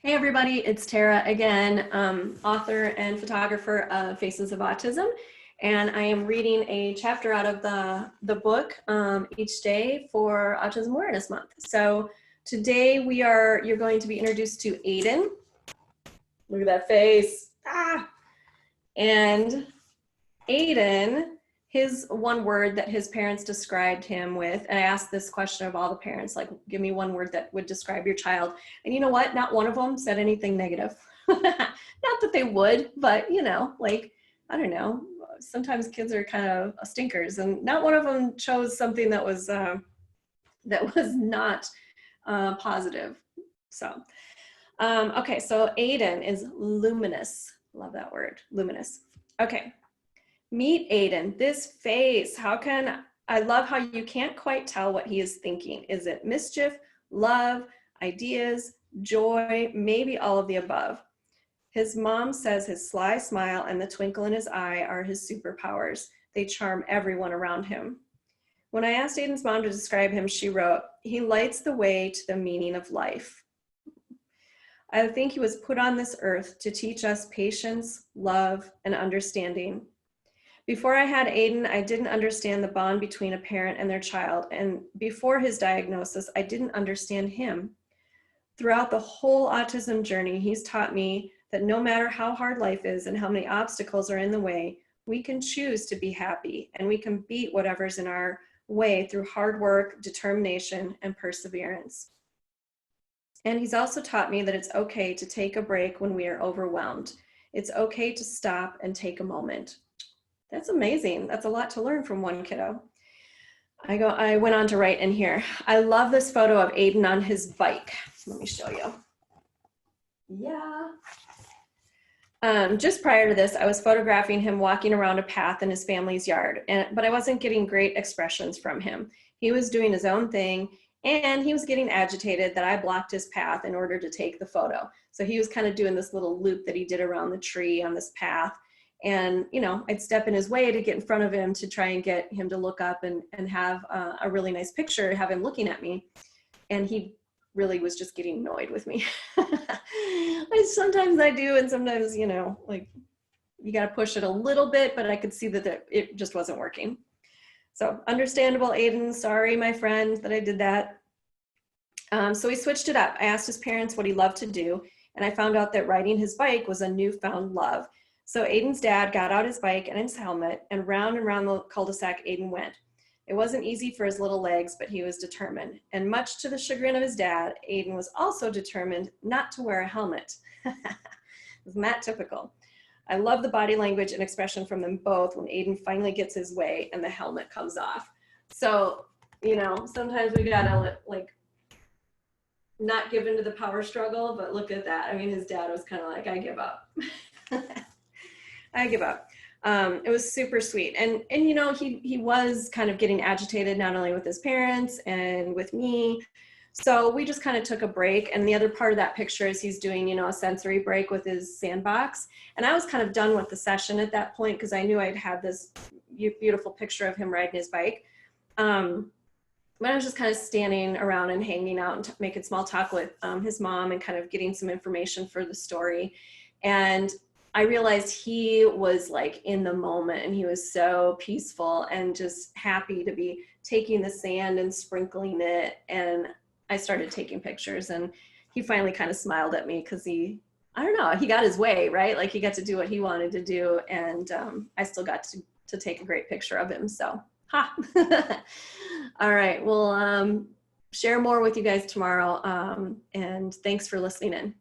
Hey everybody, it's Tara again, author and photographer of Faces of Autism, and I am reading a chapter out of the book each day for Autism Awareness Month. So today you're going to be introduced to Aidan. Look at that face. And Aidan, his one word that his parents described him with, and I asked this question of all the parents, like, give me one word that would describe your child. And you know what? Not one of them said anything negative. Not that they would, but like, I don't know. Sometimes kids are kind of stinkers, and not one of them chose something that was not positive. So, okay, so Aidan is luminous. Love that word, luminous. Okay. Meet Aidan. This face, I love how you can't quite tell what he is thinking. Is it mischief, love, ideas, joy, maybe all of the above? His mom says his sly smile and the twinkle in his eye are his superpowers. They charm everyone around him. When I asked Aidan's mom to describe him, she wrote, "He lights the way to the meaning of life. I think he was put on this earth to teach us patience, love, and understanding. Before I had Aidan, I didn't understand the bond between a parent and their child, and before his diagnosis, I didn't understand him. Throughout the whole autism journey, he's taught me that no matter how hard life is and how many obstacles are in the way, we can choose to be happy, and we can beat whatever's in our way through hard work, determination, and perseverance. And he's also taught me that it's okay to take a break when we are overwhelmed. It's okay to stop and take a moment." That's amazing. That's a lot to learn from one kiddo. I went on to write in here, "I love this photo of Aidan on his bike." Let me show you. Yeah. Just prior to this, I was photographing him walking around a path in his family's yard, but I wasn't getting great expressions from him. He was doing his own thing, and he was getting agitated that I blocked his path in order to take the photo. So he was kind of doing this little loop that he did around the tree on this path. And, I'd step in his way to get in front of him to try and get him to look up and have a really nice picture, have him looking at me. And he really was just getting annoyed with me. Sometimes I do, and sometimes, like, you got to push it a little bit, but I could see that it just wasn't working. So understandable, Aidan. Sorry, my friend, that I did that. So he switched it up. I asked his parents what he loved to do, and I found out that riding his bike was a newfound love. So Aidan's dad got out his bike and his helmet, and round the cul-de-sac Aidan went. It wasn't easy for his little legs, but he was determined. And much to the chagrin of his dad, Aidan was also determined not to wear a helmet. Isn't that typical? I love the body language and expression from them both when Aidan finally gets his way and the helmet comes off. So, sometimes we gotta not give into the power struggle, but look at that. I mean, his dad was kind of like, I give up. I give up. It was super sweet. And he was kind of getting agitated, not only with his parents and with me. So we just kind of took a break. And the other part of that picture is he's doing, a sensory break with his sandbox. And I was kind of done with the session at that point because I knew I'd had this beautiful picture of him riding his bike. But I was just kind of standing around and hanging out and making small talk with his mom and kind of getting some information for the story. And I realized he was like in the moment, and he was so peaceful and just happy to be taking the sand and sprinkling it. And I started taking pictures, and he finally kind of smiled at me because he got his way, right? Like, he got to do what he wanted to do. And I still got to take a great picture of him. So, All right. We'll share more with you guys tomorrow. And thanks for listening in.